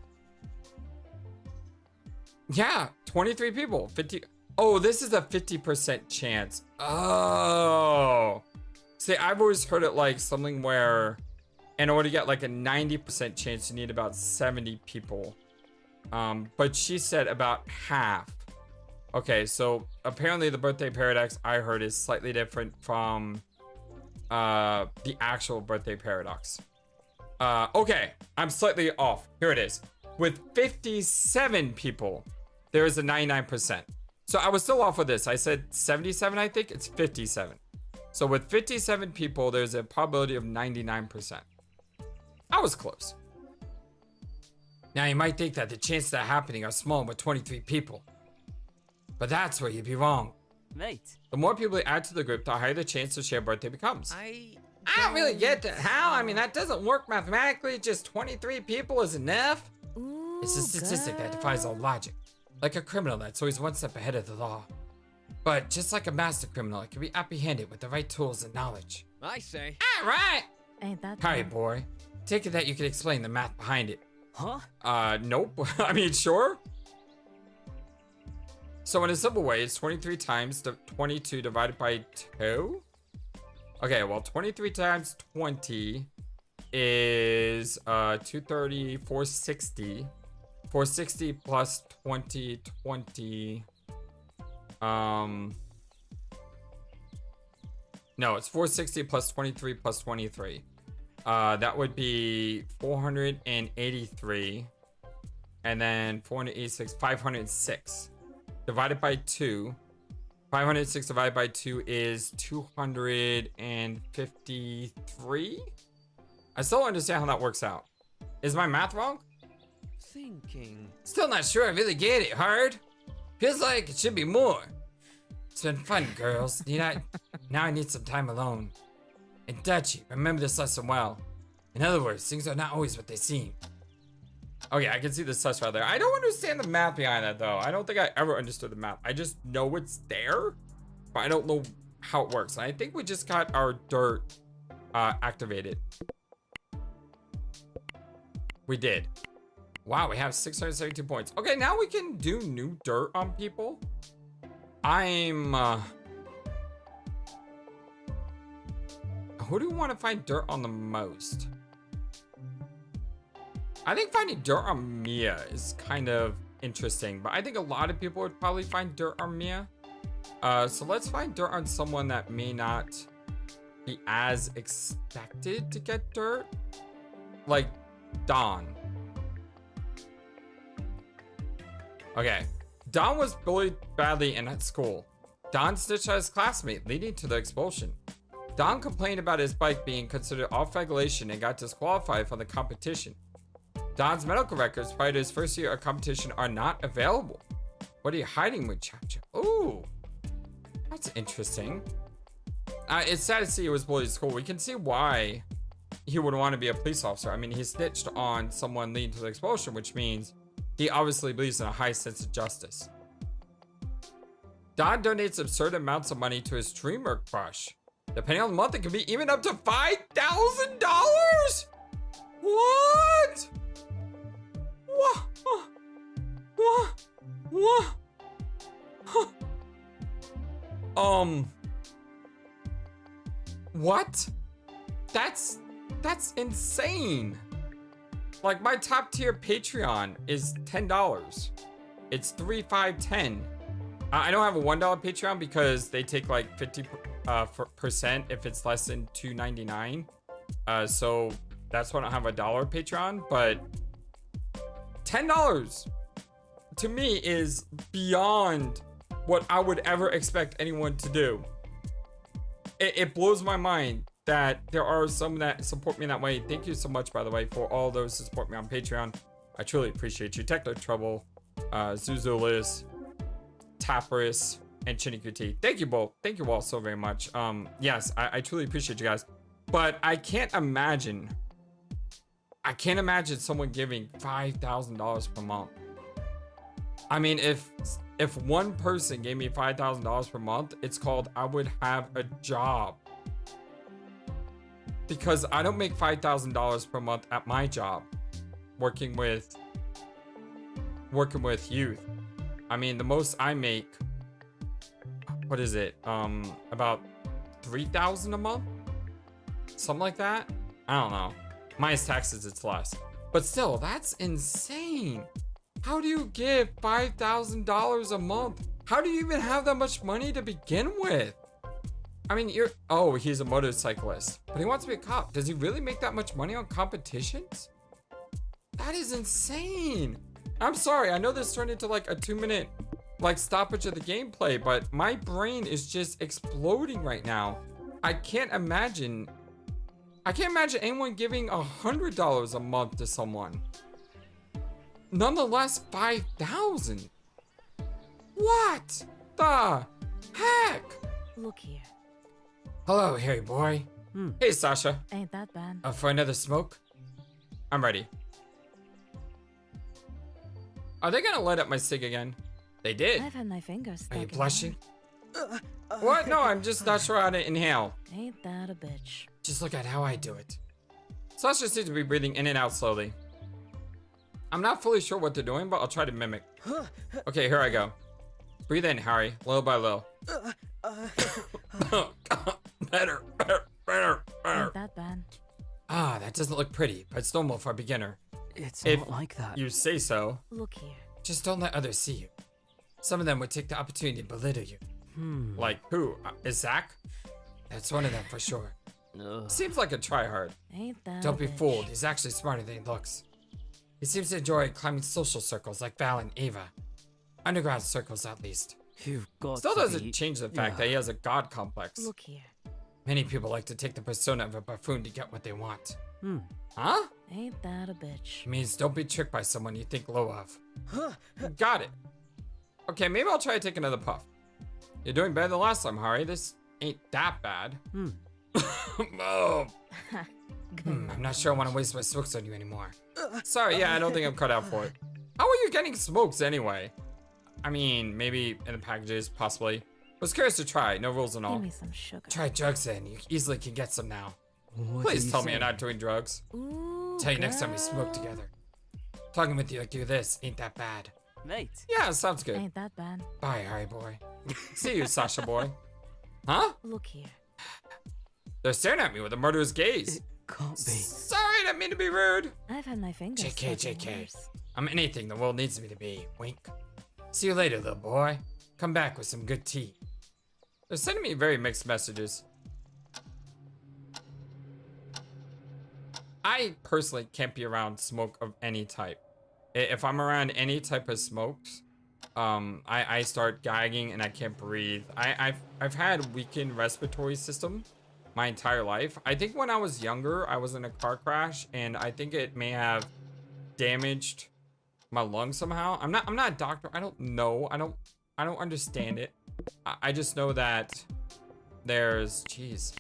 Yeah, 23 people. 50. Oh, this is a 50% chance. Oh. See, I've always heard it like something where in order to get like a 90% chance, you need about 70 people. But she said about half. Okay, so apparently the birthday paradox I heard is slightly different from the actual birthday paradox. Okay, I'm slightly off. Here it is. With 57 people, there is a 99%. So I was still off with this. I said 77, I think. It's 57. So with 57 people, there's a probability of 99%. I was close. Now you might think that the chances of that happening are small with 23 people. But that's where you'd be wrong. Mate, The more people you add to the group, the higher the chance to share a birthday becomes. I don't really get that. How? I mean, that doesn't work mathematically. Just 23 people is enough. Ooh, It's a statistic that defies all logic. Like a criminal that's always one step ahead of the law. But just like a master criminal, it can be apprehended with the right tools and knowledge. I say. All right. Ain't that Hi, dumb? boy. Take it that you can explain the math behind it. huh? Nope. I mean, sure. So in a simple way, it's 23 times 22 divided by 2. Okay, well, 23 times 20 is 230, 460. 460 plus 20, 20. No, it's 460 plus 23 plus 23. That would be 483. And then 486, 506. Divided by 2. 506 divided by 2 is 253? I still don't understand how that works out. Is my math wrong? Thinking. Still not sure I really get it, Hard. Feels like it should be more. It's been fun, girls. Now I need some time alone. And Dutchie, remember this lesson well. In other words, things are not always what they seem. Okay, I can see the sus right there. I don't understand the math behind that, though. I don't think I ever understood the math. I just know it's there, but I don't know how it works. And I think we just got our dirt activated. We did. Wow, we have 672 points. Okay, now we can do new dirt on people. Who do you want to find dirt on the most? I think finding dirt on Mia is kind of interesting, but I think a lot of people would probably find dirt on Mia. So let's find dirt on someone that may not be as expected to get dirt. Like Don. Okay. Don was bullied badly in school. Don snitched on his classmate, leading to the expulsion. Don complained about his bike being considered off regulation and got disqualified from the competition. Don's medical records prior to his first year of competition are not available. What are you hiding with Cha-Cha? Ooh, that's interesting. It's sad to see he was bullied at school. We can see why he would want to be a police officer. I mean, he snitched on someone leading to the expulsion, which means he obviously believes in a high sense of justice. Don donates absurd amounts of money to his streamer crush. Depending on the month, it can be even up to $5,000? What? What? What? What? What? That's insane. Like, my top tier Patreon is $10. It's 3, 5, 10. I don't have a $1 Patreon because they take like 50% if it's less than $2.99. So that's why I don't have a $1 Patreon. But $10 to me is beyond what I would ever expect anyone to do. It blows my mind that there are some that support me in that way. Thank you so much, by the way, for all those who support me on Patreon. I truly appreciate you. Techno Trouble, Zuzulis, Tapris, and Chinikuti. Thank you both. Thank you all so very much. Yes, I truly appreciate you guys. But I can't imagine someone giving $5,000 per month. I mean, if one person gave me $5,000 per month, it's called I would have a job. Because I don't make $5,000 per month at my job, working with youth. I mean, the most I make, what is it? About $3,000 a month, something like that. I don't know. Minus taxes, it's less. But still, that's insane. How do you give $5,000 a month? How do you even have that much money to begin with? I mean, oh, he's a motorcyclist, but he wants to be a cop. Does he really make that much money on competitions? That is insane. I'm sorry, I know this turned into like a 2-minute like stoppage of the gameplay, but my brain is just exploding right now. I can't imagine anyone giving $100 a month to someone. Nonetheless, 5,000. What the heck? Look here. Hello, hairy boy. Hey, Sasha. Ain't that bad. For another smoke? I'm ready. Are they gonna light up my cig again? They did. I've had my fingers stuck Are you in blushing? What? No, I'm just not sure how to inhale. Ain't that a bitch? Just look at how I do it. Sasha seems to be breathing in and out slowly. I'm not fully sure what they're doing, but I'll try to mimic. Okay, here I go. Breathe in, Harry, little by little. Better. Ain't that bad. Ah, that doesn't look pretty, but it's normal for a beginner. It's If not like that. You say so. Look here. Just don't let others see you. Some of them would take the opportunity to belittle you. Like who? Is Zach? That's one of them for sure. Ugh. Seems like a tryhard. Ain't that Don't a be bitch. fooled. He's actually smarter than he looks. He seems to enjoy climbing social circles like Val and Ava. Underground circles, at least. You've got Still to doesn't be... change the fact that he has a god complex. Look here. Many people like to take the persona of a buffoon to get what they want. Hmm. Huh? Ain't that a bitch? It means don't be tricked by someone you think low of. Got it. Okay, maybe I'll try to take another puff. You're doing better than last time, Hari. This ain't that bad. Oh. I'm not sure I want to waste my smokes on you anymore. Sorry, yeah, I don't think I'm cut out for it. How are you getting smokes anyway? I mean, maybe in the packages, possibly. Was curious to try, no rules and all. Give me some sugar. Try drugs then, you easily can get some now. What Please do you tell me say? you're not doing drugs. Ooh, Tell you next time we smoke girl. together. Talking with you like you this ain't that bad. Mate. Yeah, sounds good. Ain't that bad? Bye, Harry boy. See you, Sasha boy. Huh? Look here. They're staring at me with a murderous gaze. It can't be. Sorry, I didn't mean to be rude. I've had my fingers JK, stuck in JK. yours. I'm anything the world needs me to be. Wink. See you later, little boy. Come back with some good tea. They're sending me very mixed messages. I personally can't be around smoke of any type. If I'm around any type of smokes, I start gagging and I can't breathe. I've had weakened respiratory system my entire life. I think when I was younger, I was in a car crash and I think it may have damaged my lungs somehow. I'm not a doctor. I don't know. I don't understand it. I just know that there's, jeez.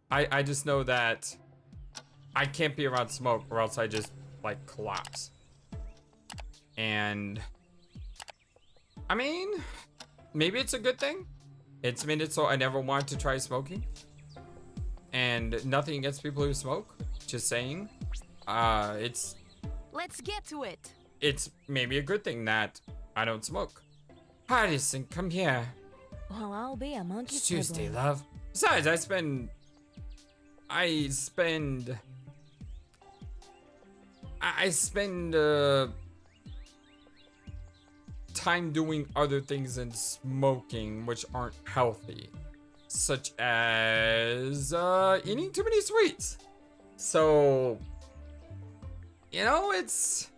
I just know that I can't be around smoke or else I just like collapse. And I mean, maybe it's a good thing. It's made it so I never wanted to try smoking. And nothing against people who smoke, just saying. Let's get to it. It's maybe a good thing that I don't smoke. Hardison, come here. Well, I'll be a monkey. It's Tuesday, love. Besides, I spend time doing other things than smoking, which aren't healthy, such as eating too many sweets. So, you know, it's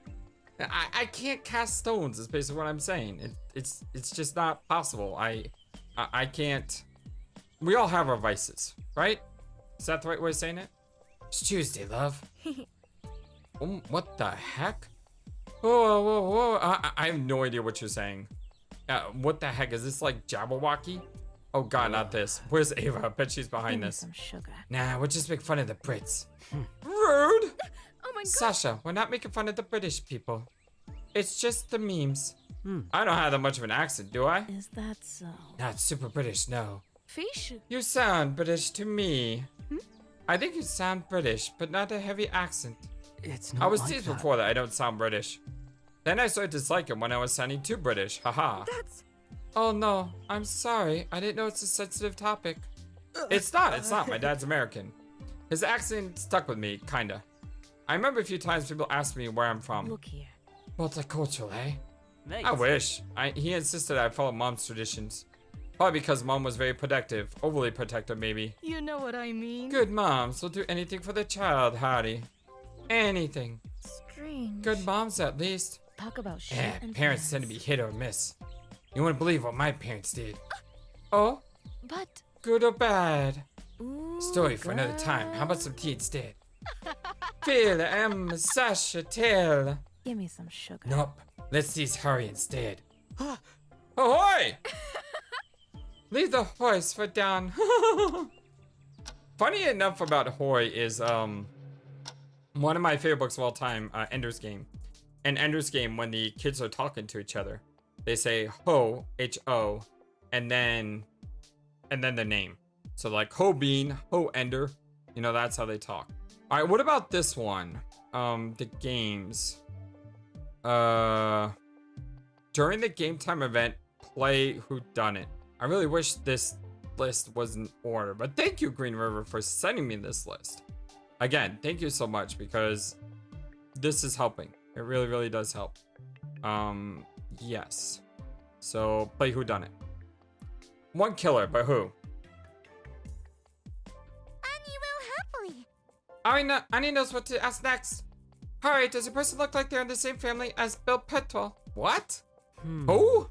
I can't cast stones. Is basically what I'm saying. It's just not possible. I can't. We all have our vices, right? Is that the right way of saying it? It's Tuesday, love. What the heck? Whoa, whoa, whoa. I have no idea what you're saying. What the heck? Is this like Jabberwocky? Oh god, not this. Where's Ava? I bet she's behind this. Some sugar. Nah, we'll just make fun of the Brits. Rude! Oh my god. Sasha, we're not making fun of the British people. It's just the memes. I don't have that much of an accent, do I? Is that so? Not super British, no. Fish? You sound British to me. I think you sound British, but not a heavy accent. It's not I was like teased that. before that I don't sound British. Then I started disliking when I was sounding too British, haha. That's... Oh no, I'm sorry. I didn't know it's a sensitive topic. It's not. My dad's American. His accent stuck with me, kinda. I remember a few times people asked me where I'm from. Look here. Multicultural, eh? Mate. I wish. He insisted I follow mom's traditions. Probably because mom was very protective. Overly protective, maybe. You know what I mean. Good moms will do anything for the child, Hardy. Anything. Strange. Good moms, at least. Talk about shit Yeah, and parents tend to be hit or miss. You wouldn't believe what my parents did. Oh, But... good or bad? Ooh, Story for another time. How about some tea instead? Phil, Sasha, tell. Give me some sugar. Nope. Let's these hurry instead. Ahoy! Leave the horse for down. Funny enough about Hoy is one of my favorite books of all time, Ender's Game. In Ender's Game, when the kids are talking to each other, they say ho, H-O, and then the name. So like ho bean, ho ender, you know, that's how they talk. All right, what about this one? The games. During the game time event, play whodunit. I really wish this list was in order, but thank you, Green River, for sending me this list. Again, thank you so much because this is helping. It really, really does help. Yes. So play whodunit. One killer, but who? Annie will happily. Annie knows what to ask next. Hurry, does a person look like they're in the same family as Bill Petrol? What? Who?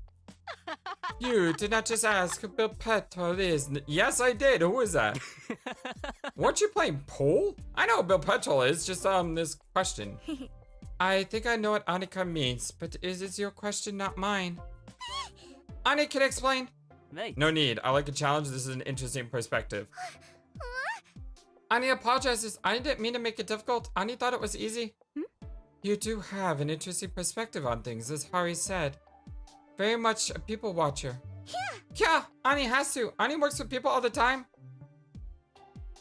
You did not just ask who Bill Petrol is. Yes, I did. Who is that? Weren't you playing pool? I know who Bill Petrol is. Just this question. I think I know what Annika means, but is it your question, not mine? Annie, can I explain? Mate. No need. I like a challenge. This is an interesting perspective. Annie apologizes. I didn't mean to make it difficult. Annie thought it was easy. You do have an interesting perspective on things, as Hari said. Very much a people watcher. Yeah, Annie has to. Annie works with people all the time.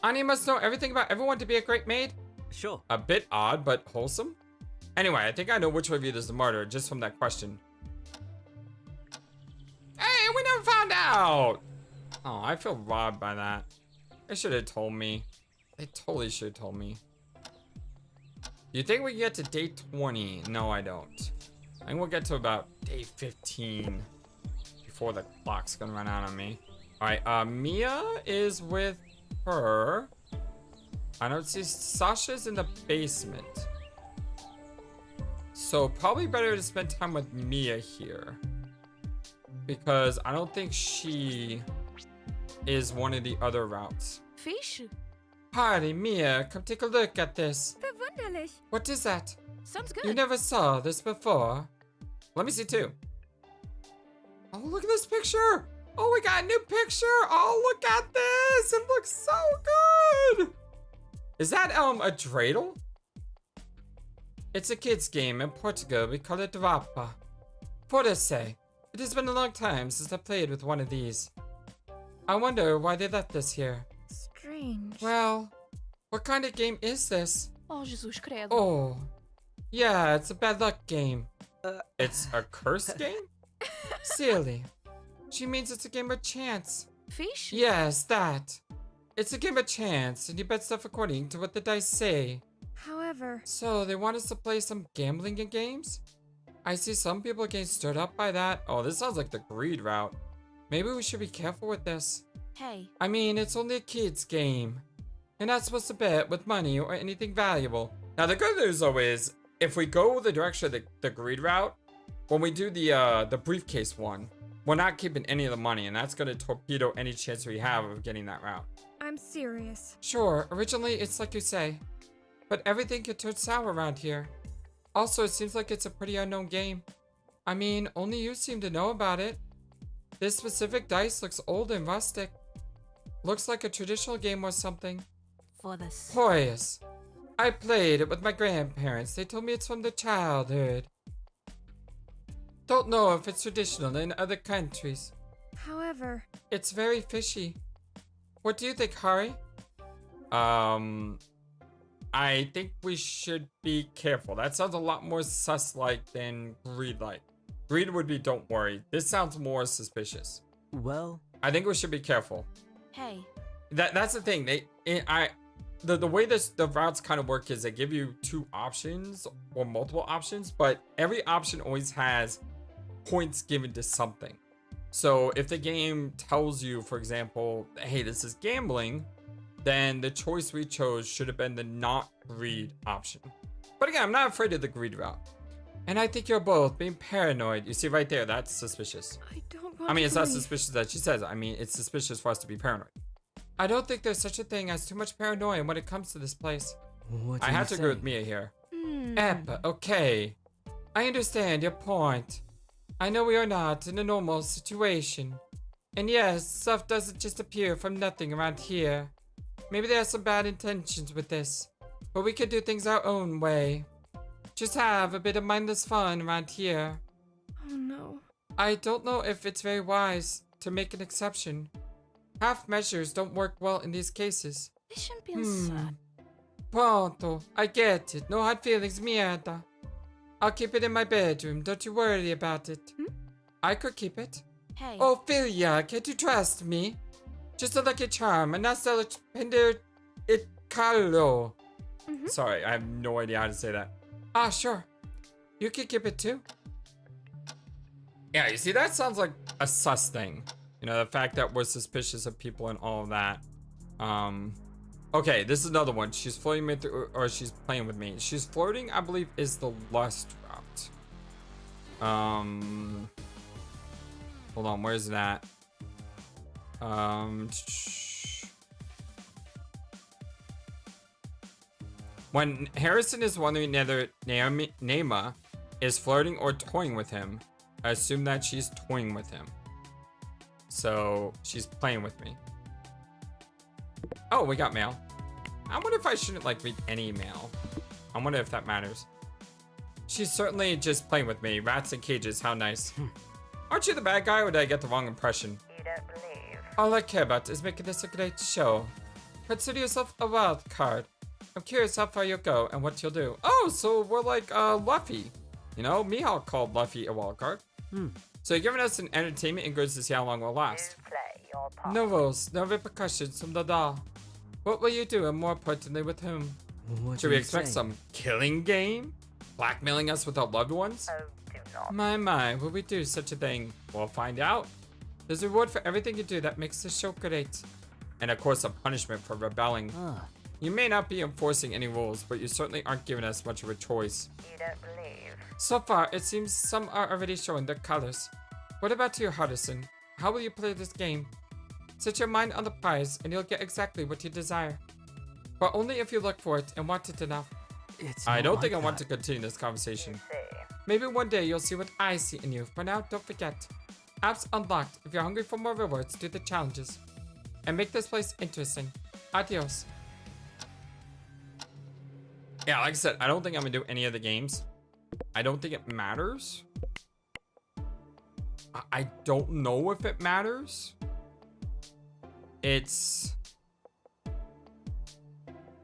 Annie must know everything about everyone to be a great maid. Sure. A bit odd, but wholesome. Anyway, I think I know which one of you is the martyr, just from that question. Hey, we never found out! Oh, I feel robbed by that. They should have told me. They totally should have told me. You think we can get to day 20? No, I don't. I think we'll get to about day 15 before the clock's gonna run out on me. Alright, Mia is with her. I don't see Sasha's in the basement. So probably better to spend time with Mia here. Because I don't think she is one of the other routes. Fish? Hi, Mia, come take a look at this. Verwunderlich. What is that? Sounds good. You never saw this before. Let me see too. Oh, look at this picture. Oh, we got a new picture. Oh, look at this. It looks so good. Is that a dreidel? It's a kid's game. In Portugal, we call it Rapa. For say, it has been a long time since I played with one of these. I wonder why they left us here. Strange. Well, what kind of game is this? Oh, Jesus credo. Oh, yeah, it's a bad luck game. It's a curse game? Silly. She means it's a game of chance. Fish? Yes, that. It's a game of chance, and you bet stuff according to what the dice say. However, So, they want us to play some gambling games? I see some people getting stirred up by that. Oh, this sounds like the greed route. Maybe we should be careful with this. Hey. I mean, it's only a kid's game. You're not supposed to bet with money or anything valuable. Now, the good news, though, is if we go the direction of the greed route, when we do the briefcase one, we're not keeping any of the money, and that's going to torpedo any chance we have of getting that route. I'm serious. Sure, originally it's like you say, but everything can turn sour around here. Also, it seems like it's a pretty unknown game. I mean, only you seem to know about it. This specific dice looks old and rustic. Looks like a traditional game or something. For this. Poyas. I played it with my grandparents. They told me it's from their childhood. Don't know if it's traditional in other countries. However, It's very fishy. What do you think, Hari? I think we should be careful. That sounds a lot more sus-like than greed-like. Greed would be don't worry. This sounds more suspicious. Well, I think we should be careful. Hey. That's the thing. The way the routes kind of work is they give you two options or multiple options, but every option always has points given to something. So if the game tells you, for example, hey, this is gambling, then the choice we chose should have been the not greed option. But again, I'm not afraid of the greed route. And I think you're both being paranoid. You see right there, that's suspicious. I don't want I mean, it's to not believe- suspicious that she says. I mean, it's suspicious for us to be paranoid. I don't think there's such a thing as too much paranoia when it comes to this place. what I do have you to agree say? with Mia here. Hmm. Okay. I understand your point. I know we are not in a normal situation. And yes, stuff doesn't just appear from nothing around here. Maybe there are some bad intentions with this, but we could do things our own way. Just have a bit of mindless fun around here. Oh no. I don't know if it's very wise to make an exception. Half measures don't work well in these cases. Deixa-me pensar. Pronto, I get it. No hard feelings, mierda. I'll keep it in my bedroom. Don't you worry about it. I could keep it. Hey. Oh, Philia, can't you trust me? Just a lucky charm, and not sell it pender it calo. Sorry, I have no idea how to say that. Ah, sure. You can keep it too. Yeah, you see, that sounds like a sus thing. You know, the fact that we're suspicious of people and all of that. Okay, this is another one. She's flirting me through, or she's playing with me. She's flirting, I believe, is the lust route. Hold on, where's that? When Harrison is wondering whether Naima is flirting or toying with him, I assume that she's toying with him. So she's playing with me. Oh, we got mail. I wonder if I shouldn't like read any mail. I wonder if that matters. She's certainly just playing with me. Rats in cages, how nice. Aren't you the bad guy, or did I get the wrong impression? You don't believe. All I care about is making this a great show. Consider yourself a wild card. I'm curious how far you'll go and what you'll do. Oh, so we're like Luffy. You know, Mihawk called Luffy a wild card. So you're giving us an entertainment and goods to see how long we'll last. You play your part. No rules, no repercussions from the law. What will you do, and more importantly, with whom? What Should do we you expect say? some killing game? Blackmailing us with our loved ones? Oh, do not. My, will we do such a thing? We'll find out. There's a reward for everything you do that makes the show great. And of course, a punishment for rebelling. Ah, You may not be enforcing any rules, but you certainly aren't giving us much of a choice. You don't believe. So far, it seems some are already showing their colors. What about you, Hardison? How will you play this game? Set your mind on the prize, and you'll get exactly what you desire. But only if you look for it and want it enough. it's I not don't think I like want that. to continue this conversation. See. Maybe one day you'll see what I see in you. For now, don't forget. Apps unlocked. If you're hungry for more rewards, do the challenges. And make this place interesting. Adios. Yeah, like I said, I don't think I'm gonna do any of the games. I don't think it matters. I don't know if it matters. It's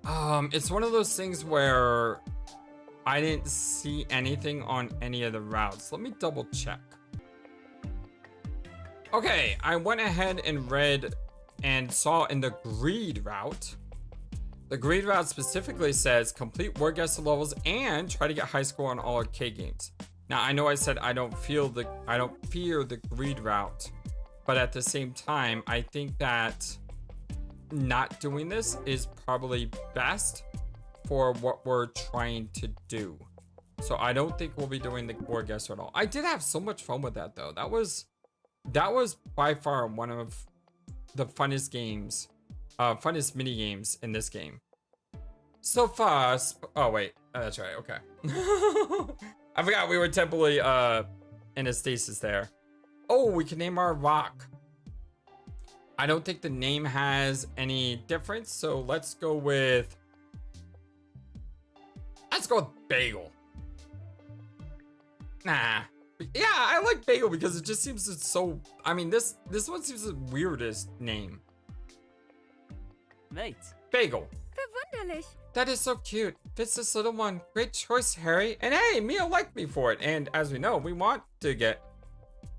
one of those things where I didn't see anything on any of the routes. Let me double check. Okay, I went ahead and read and saw in the greed route. The greed route specifically says complete War Guest levels and try to get high score on all arcade games. Now I know I said I don't fear the greed route, but at the same time, I think that not doing this is probably best for what we're trying to do. So I don't think we'll be doing the War Guest at all. I did have so much fun with that though. That was by far one of the funnest games, funnest mini games in this game. So far, oh wait, that's right, okay. I forgot we were temporarily in a stasis there. Oh, we can name our rock. I don't think the name has any difference, so let's go with Bagel. Nah. Yeah, I like Bagel because it just seems it's so, I mean, this one seems the weirdest name. Mate. Bagel. Verwunderlich. That is so cute. Fits this little one. Great choice, Harry. And hey, Mia liked me for it. And as we know, we want to get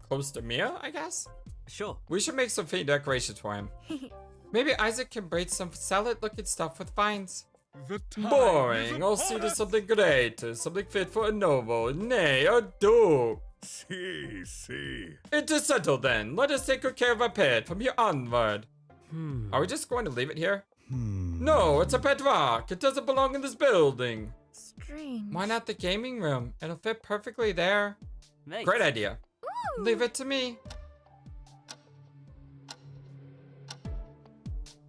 close to Mia, I guess. Sure. We should make some fake decorations for him. Maybe Isaac can braid some salad-looking stuff with vines. Boring. I'll see to something great. Something fit for a noble. Nay, a dog. See. It is settled then. Let us take good care of our pet from here onward. Are we just going to leave it here? No, it's a pet rock. It doesn't belong in this building. Strange. Why not the gaming room? It'll fit perfectly there. Mate. Great idea. Ooh. Leave it to me.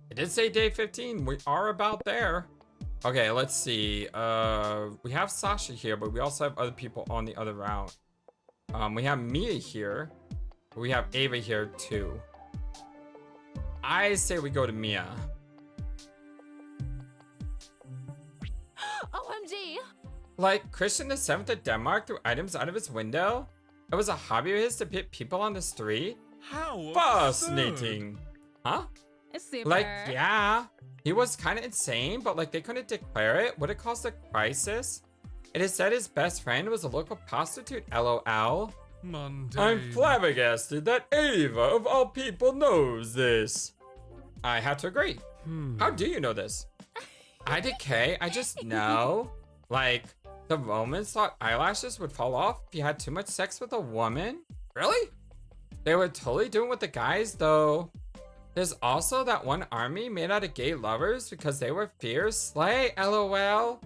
It did say day 15. We are about there. Okay, let's see. We have Sasha here, but we also have other people on the other route. We have Mia here. We have Ava here too. I say we go to Mia. OMG! Like Christian the 7th of Denmark threw items out of his window? It was a hobby of his to pit people on the street? How Fascinating. Huh? It's super. Like, yeah. He was kind of insane, but like they couldn't declare it. Would it cause a crisis? It is said his best friend was a local prostitute, LOL. Monday. I'm flabbergasted that Ava, of all people, knows this. I have to agree. How do you know this? IDK, I just know. Like, the Romans thought eyelashes would fall off if you had too much sex with a woman? Really? They were totally doing with the guys, though. There's also that one army made out of gay lovers because they were fierce. Slay, LOL.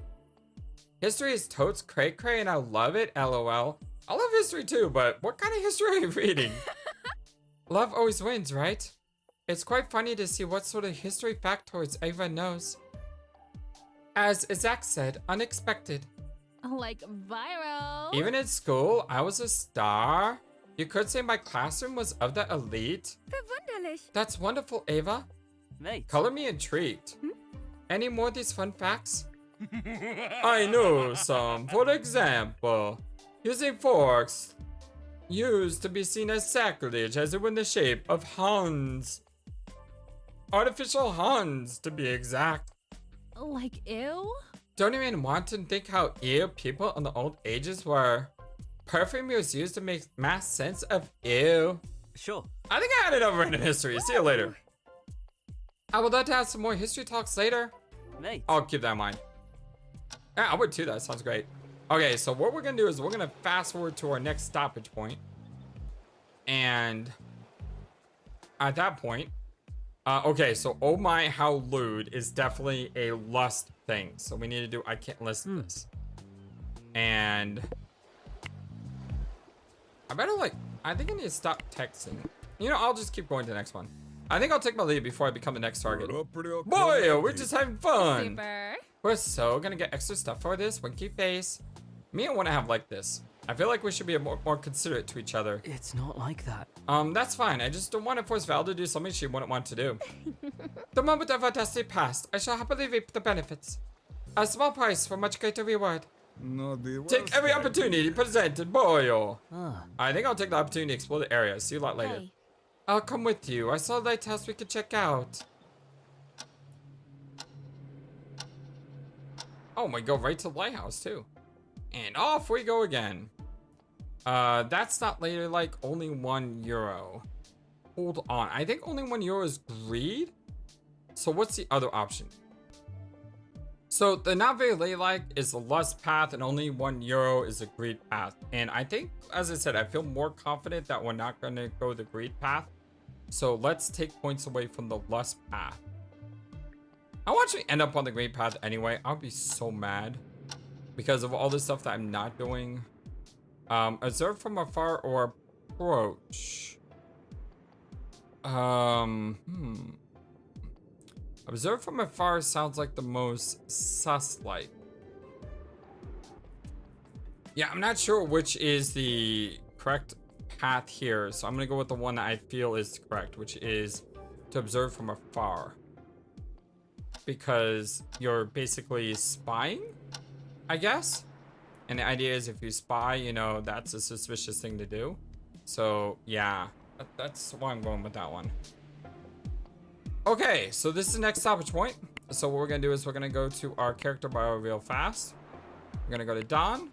History is totes cray-cray and I love it, LOL. I love history too, but what kind of history are you reading? Love always wins, right? It's quite funny to see what sort of history factoids Ava knows. As Isaac said, unexpected. Like viral. Even in school, I was a star. You could say my classroom was of the elite. Verwunderlich. That's wonderful, Ava. Mate. Color me intrigued. Any more of these fun facts? I know some. For example, using forks used to be seen as sacrilege as it were in the shape of Huns. Artificial Huns, to be exact. Like ew? Don't even want to think how ew people in the old ages were. Perfume was used to make mass sense of ew. Sure. I think I had enough random history. See you later. I would love to have some more history talks later. Mate. I'll keep that in mind. Yeah, I would too. That sounds great. Okay, so what we're gonna do is we're gonna fast forward to our next stoppage point. And at that point, okay, so oh my how lewd is definitely a lust thing. So we need to do I can't listen this. And I better I think I need to stop texting. You know, I'll just keep going to the next one. I think I'll take my lead before I become the next target. Boy, we're just having fun. Super. We're so gonna get extra stuff for this winky face. Me, I want to have like this. I feel like we should be more considerate to each other. It's not like that. That's fine. I just don't want to force Val to do something she wouldn't want to do. The moment of audacity passed, I shall happily reap the benefits. A small price for much greater reward. Not the Take worst every idea. opportunity presented, boy. Ah, I think I'll take the opportunity to explore the area. See you a lot later. Hey, I'll come with you. I saw a lighthouse we could check out. Oh, we go right to the lighthouse too. And off we go again. That's not later, like only €1. Hold on. I think only €1 is greed. So what's the other option? So the not very late-like is the lust path, and only €1 is the greed path. And I think, as I said, I feel more confident that we're not going to go the greed path. So let's take points away from the lust path. I'll actually end up on the greed path anyway. I'll be so mad because of all the stuff that I'm not doing. Observe from afar or approach. Observe from afar sounds like the most sus-like. Yeah, I'm not sure which is the correct path here, so I'm gonna go with the one that I feel is correct, which is to observe from afar. Because you're basically spying, I guess? And the idea is if you spy, you know, that's a suspicious thing to do. So, yeah, that's why I'm going with that one. Okay, so this is the next stoppage point. So what we're gonna do is we're gonna go to our character bio real fast. We're gonna go to Don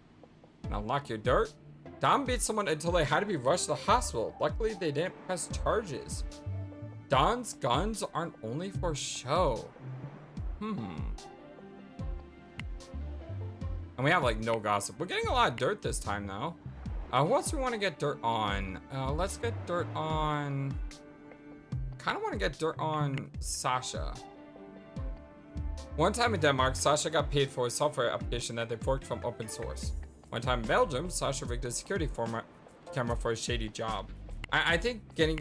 and unlock your dirt. Don beat someone until they had to be rushed to the hospital. Luckily, they didn't press charges. Don's guns aren't only for show. And we have like no gossip. We're getting a lot of dirt this time though. Who else do we want to get dirt on? Let's get dirt on... kind of want to get dirt on Sasha. One time in Denmark, Sasha got paid for a software application that they forked from open source. One time in Belgium, Sasha rigged a security camera for a shady job. I think getting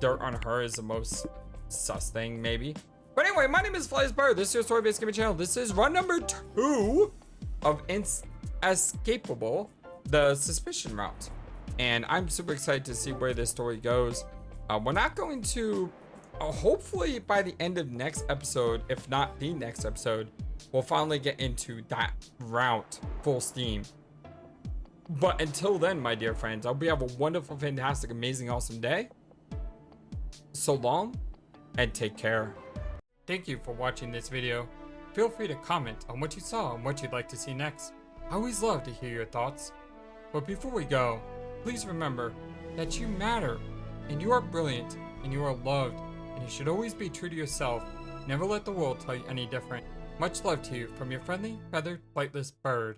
dirt on her is the most sus thing, maybe. But anyway, my name is FlightlessBird. This is your story-based gaming channel. This is run number 2 of Inescapable, the suspicion route. And I'm super excited to see where this story goes. We're not going to, hopefully by the end of next episode, if not the next episode, we'll finally get into that route full steam. But until then, my dear friends, I hope you have a wonderful, fantastic, amazing, awesome day. So long, and take care. Thank you for watching this video. Feel free to comment on what you saw and what you'd like to see next. I always love to hear your thoughts. But before we go, please remember that you matter, and you are brilliant, and you are loved, and you should always be true to yourself. Never let the world tell you any different. Much love to you from your friendly, feathered, flightless bird.